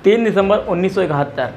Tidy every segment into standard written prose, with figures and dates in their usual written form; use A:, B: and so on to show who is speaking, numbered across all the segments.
A: 3 दिसंबर 1971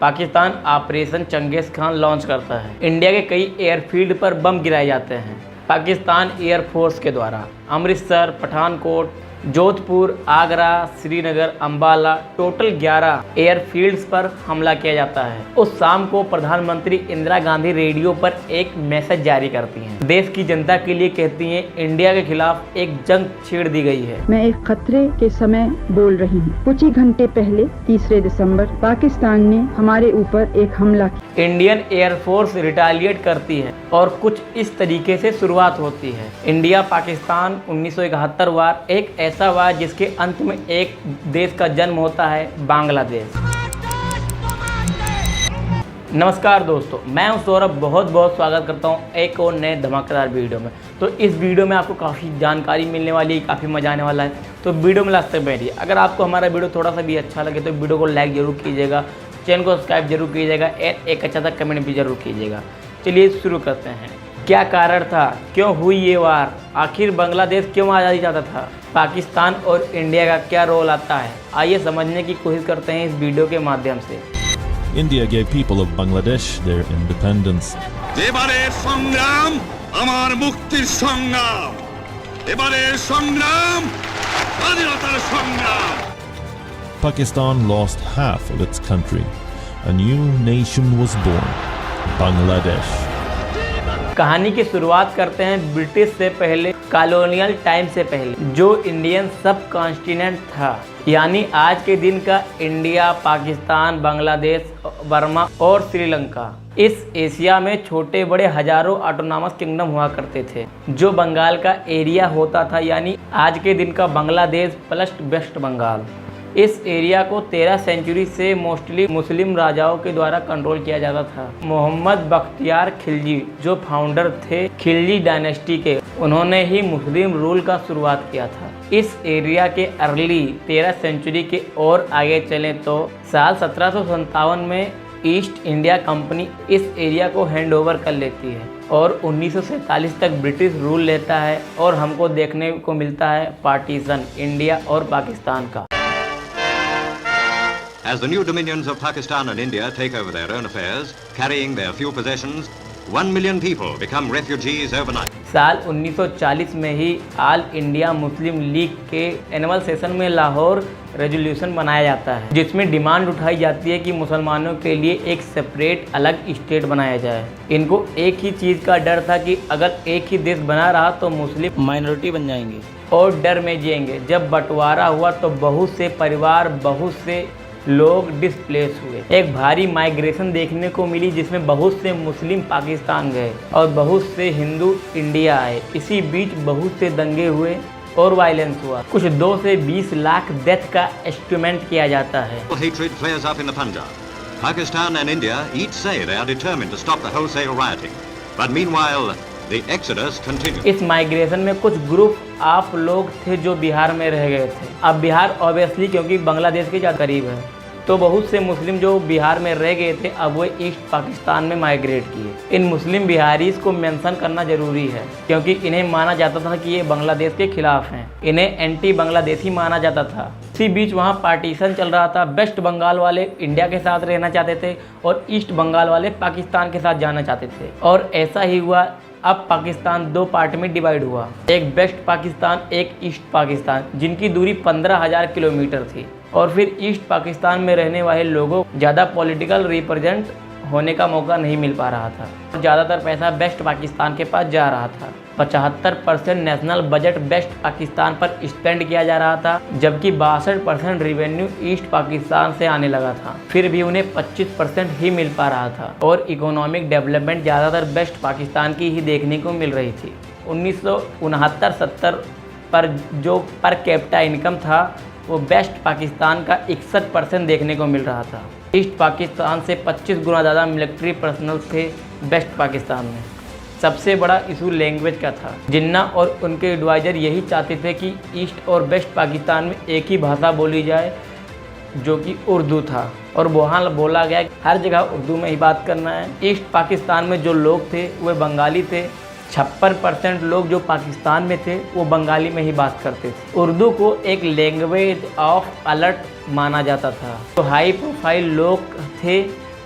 A: Pakistan operation Changez Khan launch करता है। India के कई एयरफील्ड पर बम गिराए जाते हैं पाकिस्तान एयरफोर्स के द्वारा। अमृतसर, पठानकोट, जोधपुर, आगरा, श्रीनगर, अंबाला, टोटल 11 एयरफील्ड्स पर हमला किया जाता है। उस शाम को प्रधानमंत्री इंदिरा गांधी रेडियो पर एक मैसेज जारी करती हैं। देश की जनता के लिए कहती हैं, इंडिया के खिलाफ एक जंग छेड़ दी गई है।
B: मैं एक खतरे के समय बोल रही हूँ। कुछ ही घंटे पहले 3 दिसंबर पाकिस्तान ने हमारे ऊपर एक हमला किया।
A: इंडियन एयरफोर्स रिटालिएट करती है और कुछ इस तरीके से शुरुआत होती है। इंडिया पाकिस्तान 1971 वार एक ऐसा वार जिसके अंत में एक देश का जन्म होता है, बांग्लादेश। नमस्कार दोस्तों, मैं हूं सौरभ। बहुत स्वागत करता हूं एक और नए धमाकेदार वीडियो में। तो इस वीडियो में आपको काफ़ी जानकारी मिलने वाली है, काफ़ी मजा आने वाला है। तो वीडियो में लास्ट तक बैठिए। अगर आपको हमारा वीडियो थोड़ा सा भी अच्छा लगे तो वीडियो को लाइक जरूर कीजिएगा, चैनल को सब्सक्राइब जरूर कीजिएगा, एक अच्छा सा कमेंट भी जरूर कीजिएगा। चलिए शुरू करते हैं। क्या कारण था, क्यों हुई ये वार, आखिर बांग्लादेश क्यों आज़ादी चाहता था, पाकिस्तान और इंडिया का क्या रोल आता है, आइए समझने की कोशिश करते हैं इस वीडियो के माध्यम से।
C: India gave people of Bangladesh their independence.
D: এবারের সংগ্রাম আমার মুক্তির সংগ্রাম, এবারের সংগ্রাম স্বাধীনতার সংগ্রাম।
C: Pakistan lost half of its country. A new nation was born, Bangladesh.
A: कहानी की शुरुआत करते हैं ब्रिटिश से पहले, कॉलोनियल टाइम से पहले, जो इंडियन सब कॉन्टिनेंट था, यानी आज के दिन का इंडिया, पाकिस्तान, बांग्लादेश, बर्मा और श्रीलंका। इस एशिया में छोटे बड़े हजारों ऑटोनॉमस किंगडम हुआ करते थे, जो बंगाल का एरिया होता था, यानी आज के दिन का बांग्लादेश प्लस वेस्ट बंगाल। इस एरिया को 13 सेंचुरी से मोस्टली मुस्लिम राजाओं के द्वारा कंट्रोल किया जाता था। मोहम्मद बख्तियार खिलजी जो फाउंडर थे खिलजी डायनेस्टी के, उन्होंने ही मुस्लिम रूल का शुरुआत किया था। इस एरिया के अर्ली 13 सेंचुरी के और आगे चलें तो साल 1757 में ईस्ट इंडिया कंपनी इस एरिया को हैंड ओवर कर लेती है और 1947 तक ब्रिटिश रूल लेता है और हमको देखने को मिलता है पार्टीशन इंडिया और पाकिस्तान का।
E: As the new dominions of Pakistan and India take over their own affairs, carrying their few possessions, 1 million people become refugees overnight.
A: साल 1940 में ही ऑल इंडिया मुस्लिम लीग के एनुअल सेशन में लाहौर रेजोल्यूशन बनाया जाता है, जिसमें डिमांड उठाई जाती है कि मुसलमानों के लिए एक सेपरेट अलग स्टेट बनाया जाए। इनको एक ही चीज़ का डर था कि अगर एक ही देश बना रहा तो मुस्लिम माइनॉरिटी बन जाएंगे और डर में जिएंगे। जब बंटवारा हुआ तो बहुत से परिवार, बहुत से लोग डिस्प्लेस हुए। एक भारी माइग्रेशन देखने को मिली, जिसमें बहुत से मुस्लिम पाकिस्तान गए और बहुत से हिंदू इंडिया आए। इसी बीच बहुत से दंगे हुए और वायलेंस हुआ। कुछ 2 से 20 लाख डेथ का एस्टिमेट किया जाता है।
E: Hatred flares up in the Punjab. Pakistan and India each say they are determined to stop the wholesale rioting. But meanwhile, the exodus continues.
A: इस माइग्रेशन में कुछ ग्रुप आप लोग थे जो बिहार में रह गए थे। अब बिहार ऑब्वियसली क्योंकि बांग्लादेश के ज़्यादा करीब है, तो बहुत से मुस्लिम जो बिहार में रह गए थे अब वो ईस्ट पाकिस्तान में माइग्रेट किए। इन मुस्लिम बिहारीज को मेंशन करना जरूरी है क्योंकि इन्हें माना जाता था कि ये बांग्लादेश के खिलाफ हैं, इन्हें एंटी बांग्लादेशी माना जाता था। इसी बीच वहाँ पार्टीशन चल रहा था। वेस्ट बंगाल वाले इंडिया के साथ रहना चाहते थे और ईस्ट बंगाल वाले पाकिस्तान के साथ जाना चाहते थे, और ऐसा ही हुआ। अब पाकिस्तान 2 पार्ट में डिवाइड हुआ, एक वेस्ट पाकिस्तान, एक ईस्ट पाकिस्तान, जिनकी दूरी 15,000 किलोमीटर थी। और फिर ईस्ट पाकिस्तान में रहने वाले लोगों को ज़्यादा पॉलिटिकल रिप्रेजेंट होने का मौका नहीं मिल पा रहा था। ज़्यादातर पैसा वेस्ट पाकिस्तान के पास जा रहा था। 75% नेशनल बजट वेस्ट पाकिस्तान पर स्पेंड किया जा रहा था, जबकि 62% रेवेन्यू ईस्ट पाकिस्तान से आने लगा था। फिर भी उन्हें 25% ही मिल पा रहा था और इकोनॉमिक डेवलपमेंट ज़्यादातर वेस्ट पाकिस्तान की ही देखने को मिल रही थी। 1969-70 पर जो पर कैपिटा इनकम था वो वेस्ट पाकिस्तान का 61% देखने को मिल रहा था। ईस्ट पाकिस्तान से 25 गुना ज़्यादा मिलिट्री पर्सनल थे वेस्ट पाकिस्तान में। सबसे बड़ा इशू लैंग्वेज का था। जिन्ना और उनके एडवाइज़र यही चाहते थे कि ईस्ट और वेस्ट पाकिस्तान में एक ही भाषा बोली जाए, जो कि उर्दू था, और वहाँ बोला गया हर जगह उर्दू में ही बात करना है। ईस्ट पाकिस्तान में जो लोग थे वे बंगाली थे, 56% लोग जो पाकिस्तान में थे वो बंगाली में ही बात करते थे। उर्दू को एक लैंग्वेज ऑफ अलर्ट माना जाता था। तो हाई प्रोफाइल लोग थे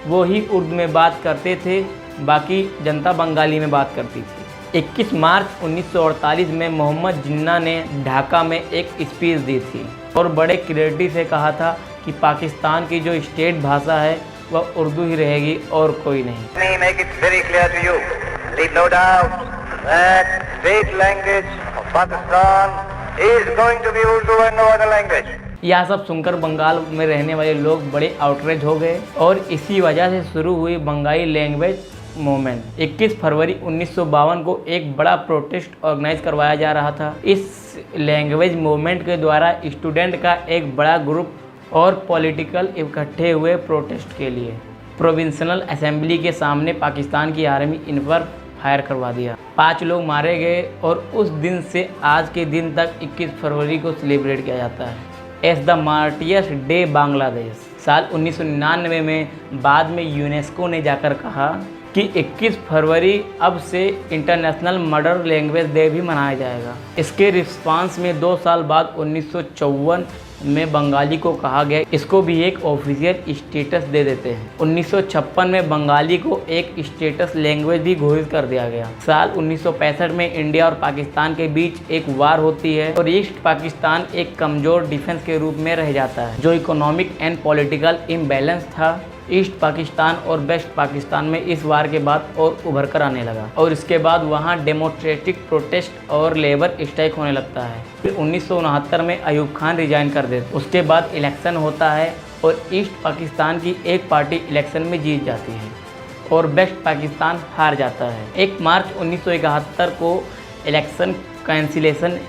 A: वो ही उर्दू में बात करते थे, बाकी जनता बंगाली में बात करती थी। 21 मार्च 1948 में मोहम्मद जिन्ना ने ढाका में एक स्पीच दी थी और बड़े क्लियरिटी से कहा था कि पाकिस्तान की जो स्टेट भाषा है वह उर्दू ही रहेगी और कोई नहीं।
F: Let me make it very clear to you. Leave no doubt that state language of Pakistan is going to be Urdu and no other language.
A: यह सब सुनकर बंगाल में रहने वाले लोग बड़े आउटरेज हो गए और इसी वजह से शुरू हुई बंगाली लैंग्वेज मूवमेंट। 21 फरवरी 1952 को एक बड़ा प्रोटेस्ट ऑर्गेनाइज करवाया जा रहा था। इस लैंग्वेज मूवमेंट के द्वारा स्टूडेंट का एक बड़ा ग्रुप और पॉलिटिकल इकट्ठे हुए प्रोटेस्ट के लिए। प्रोविंशियल असेंबली के सामने पाकिस्तान की आर्मी इन पर फायर करवा दिया। 5 लोग मारे गए और उस दिन से आज के दिन तक 21 फरवरी को सेलिब्रेट किया जाता है as the martyrs day Bangladesh. साल 1999 में बाद में यूनेस्को ने जाकर कहा कि 21 फरवरी अब से इंटरनेशनल मदर लैंग्वेज डे भी मनाया जाएगा। इसके रिस्पांस में 2 साल बाद 1954 में बंगाली को कहा गया इसको भी एक ऑफिशियल स्टेटस दे देते हैं। 1956 में बंगाली को एक स्टेटस लैंग्वेज भी घोषित कर दिया गया। साल 1965 में इंडिया और पाकिस्तान के बीच एक वार होती है और ईस्ट पाकिस्तान एक कमज़ोर डिफेंस के रूप में रह जाता है। जो इकोनॉमिक एंड पॉलिटिकल इम्बैलेंस था ईस्ट पाकिस्तान और वेस्ट पाकिस्तान में इस वार के बाद और उभर कर आने लगा और इसके बाद वहाँ डेमोक्रेटिक प्रोटेस्ट और लेबर स्ट्राइक होने लगता है। फिर 1969 में अयूब खान रिजाइन कर देते। उसके बाद इलेक्शन होता है और ईस्ट पाकिस्तान की एक पार्टी इलेक्शन में जीत जाती है और वेस्ट पाकिस्तान हार जाता है। 1 मार्च 1971 को इलेक्शन कैंसिलेशन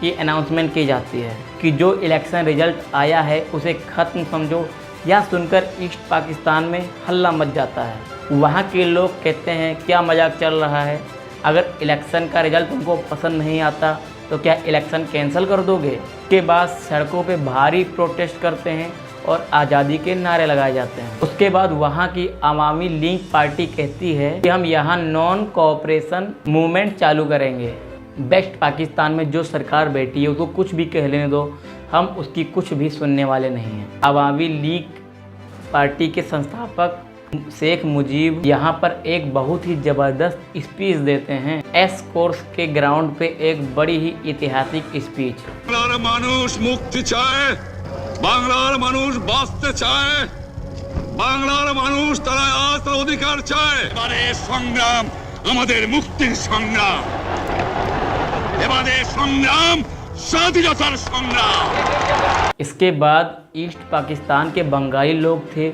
A: की अनाउंसमेंट की जाती है कि जो इलेक्शन रिजल्ट आया है उसे ख़त्म समझो। यह सुनकर ईस्ट पाकिस्तान में हल्ला मच जाता है। वहाँ के लोग कहते हैं क्या मजाक चल रहा है, अगर इलेक्शन का रिजल्ट तुमको पसंद नहीं आता तो क्या इलेक्शन कैंसिल कर दोगे। के बाद सड़कों पे भारी प्रोटेस्ट करते हैं और आज़ादी के नारे लगाए जाते हैं। उसके बाद वहाँ की अवामी लीग पार्टी कहती है कि हम यहाँ नॉन कोऑपरेशन मूवमेंट चालू करेंगे। वेस्ट पाकिस्तान में जो सरकार बैठी है उसको कुछ भी कह लेने दो, हम उसकी कुछ भी सुनने वाले नहीं हैं। अवामी लीग पार्टी के संस्थापक शेख मुजीब यहाँ पर एक बहुत ही ज़बरदस्त स्पीच देते हैं। एस कोर्स के ग्राउंड पे एक बड़ी ही ऐतिहासिक स्पीच।
D: বাংলার মানুষ মুক্তি চায়, বাংলার মানুষ বাঁচতে চায়, বাংলার মানুষ তারা আজ তার অধিকার চায়। এবারে সংগ্রাম আমাদের মুক্তির সংগ্রাম, এবারে সংগ্রাম স্বাধীনতার সংগ্রাম।
A: इसके बाद ईस्ट पाकिस्तान के बंगाली लोग थे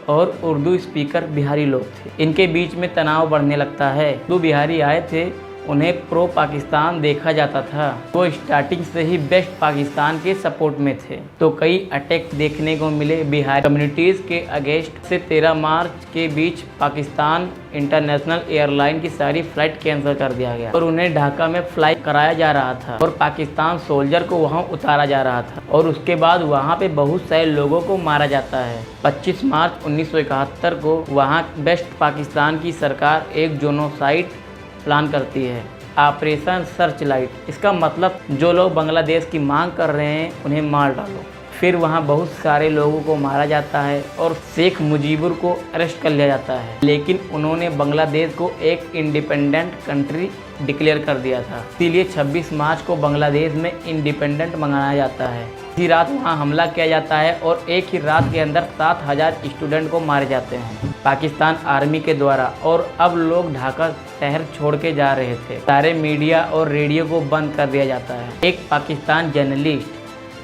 A: और उर्दू स्पीकर बिहारी लोग थे। इनके बीच में तनाव बढ़ने लगता है। जो बिहारी आए थे उन्हें प्रो पाकिस्तान देखा जाता था। वो स्टार्टिंग से ही वेस्ट पाकिस्तान के सपोर्ट में थे। तो कई अटैक देखने को मिले बिहारी कम्युनिटीज़ के अगेंस्ट। से 13 मार्च के बीच पाकिस्तान इंटरनेशनल एयरलाइन की सारी फ्लाइट कैंसिल कर दिया गया और उन्हें ढाका में फ्लाई कराया जा रहा था और पाकिस्तान सोल्जर को वहां उतारा जा रहा था और उसके बाद वहां पे बहुत सारे लोगों को मारा जाता है। 25 मार्च 1971 को वहां वेस्ट पाकिस्तान की सरकार एक जोनोसाइड प्लान करती है, ऑपरेशन सर्च लाइट। इसका मतलब जो लोग बांग्लादेश की मांग कर रहे हैं उन्हें मार डालो। फिर वहाँ बहुत सारे लोगों को मारा जाता है और शेख मुजीबुर को अरेस्ट कर लिया जाता है, लेकिन उन्होंने बांग्लादेश को एक इंडिपेंडेंट कंट्री डिक्लेयर कर दिया था। इसीलिए 26 मार्च को बांग्लादेश में इंडिपेंडेंट मनाया जाता है। इसी रात वहाँ हमला किया जाता है और एक ही रात के अंदर 7000 स्टूडेंट को मारे जाते हैं पाकिस्तान आर्मी के द्वारा। और अब लोग ढाका शहर छोड़ के जा रहे थे। सारे मीडिया और रेडियो को बंद कर दिया जाता है। एक Pakistan journalist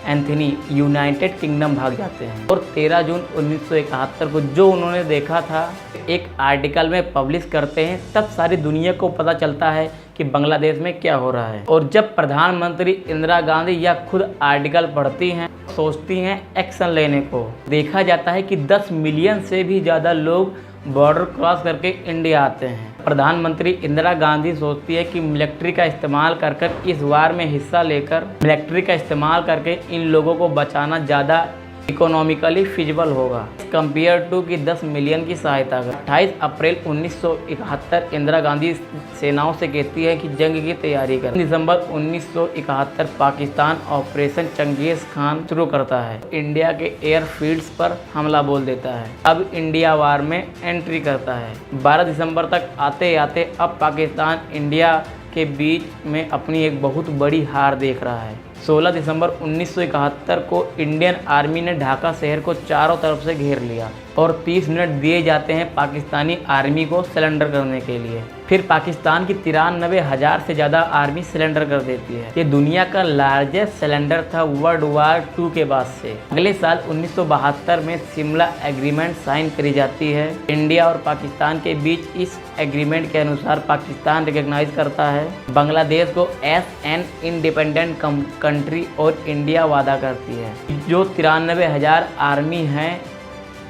A: Anthony United kingdom भाग जाते हैं और 13 जून 1971 को जो उन्होंने देखा था एक आर्टिकल में पब्लिश करते हैं। तब सारी दुनिया को पता चलता है कि बांग्लादेश में क्या हो रहा है। और जब प्रधानमंत्री इंदिरा गांधी या खुद आर्टिकल पढ़ती हैं, सोचती हैं एक्शन लेने को, देखा जाता है कि 10 मिलियन से भी ज़्यादा लोग बॉर्डर क्रॉस करके इंडिया आते हैं। प्रधानमंत्री इंदिरा गांधी सोचती है कि मिलिट्री का इस्तेमाल कर कर इस वार में हिस्सा लेकर मिलिट्री का इस्तेमाल करके इन लोगों को बचाना ज़्यादा इकोनॉमिकली फिजिबल होगा कंपेयर टू कि 10 मिलियन की सहायता कर। 28 अप्रैल 1971 इंदिरा गांधी सेनाओं से कहती है कि जंग की तैयारी कर। दिसंबर 1971 पाकिस्तान ऑपरेशन चंगेज खान शुरू करता है, इंडिया के एयरफील्ड्स पर हमला बोल देता है, अब इंडिया वार में एंट्री करता है। 12 दिसंबर तक आते आते अब पाकिस्तान इंडिया के बीच में अपनी एक बहुत बड़ी हार देख रहा है। 16 दिसंबर 1971 को इंडियन आर्मी ने ढाका शहर को चारों तरफ से घेर लिया और 30 मिनट दिए जाते हैं पाकिस्तानी आर्मी को सरेंडर करने के लिए। फिर पाकिस्तान की 93,000 से ज़्यादा आर्मी सरेंडर कर देती है। ये दुनिया का लार्जेस्ट सरेंडर था वर्ल्ड वार 2 के बाद से। अगले साल 1972 में शिमला एग्रीमेंट साइन करी जाती है इंडिया और पाकिस्तान के बीच। इस एग्रीमेंट के अनुसार पाकिस्तान रिकॉग्नाइज करता है बांग्लादेश को एज एन इंडिपेंडेंट कंट्री और इंडिया वादा करती है जो 93,000 आर्मी हैं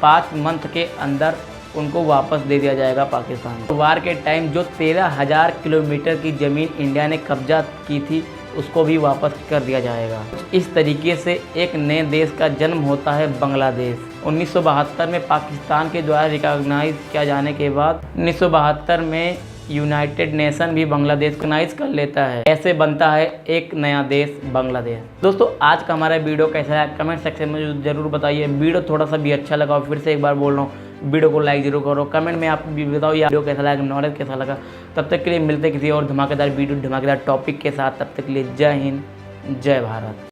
A: 5 मंथ के अंदर उनको वापस दे दिया जाएगा पाकिस्तान को। वार के टाइम जो 13,000 किलोमीटर की ज़मीन इंडिया ने कब्जा की थी उसको भी वापस कर दिया जाएगा। इस तरीके से एक नए देश का जन्म होता है बांग्लादेश। 1972 में पाकिस्तान के द्वारा रिकॉग्नाइज किया जाने के बाद 1972 में यूनाइटेड नेशन भी बांग्लादेश को रिकॉग्नाइज कर लेता है। ऐसे बनता है एक नया देश बांग्लादेश। दोस्तों आज का हमारा वीडियो कैसा है कमेंट सेक्शन में ज़रूर बताइए। वीडियो थोड़ा सा भी अच्छा लगा और फिर से एक बार बोल रहा हूँ वीडियो को लाइक जरूर करो। कमेंट में आप भी बताओ ये वीडियो कैसा लगा, नॉलेज कैसा लगा। तब तक के लिए मिलते किसी और धमाकेदार वीडियो धमाकेदार टॉपिक के साथ। तब तक के लिए जय हिंद जय भारत।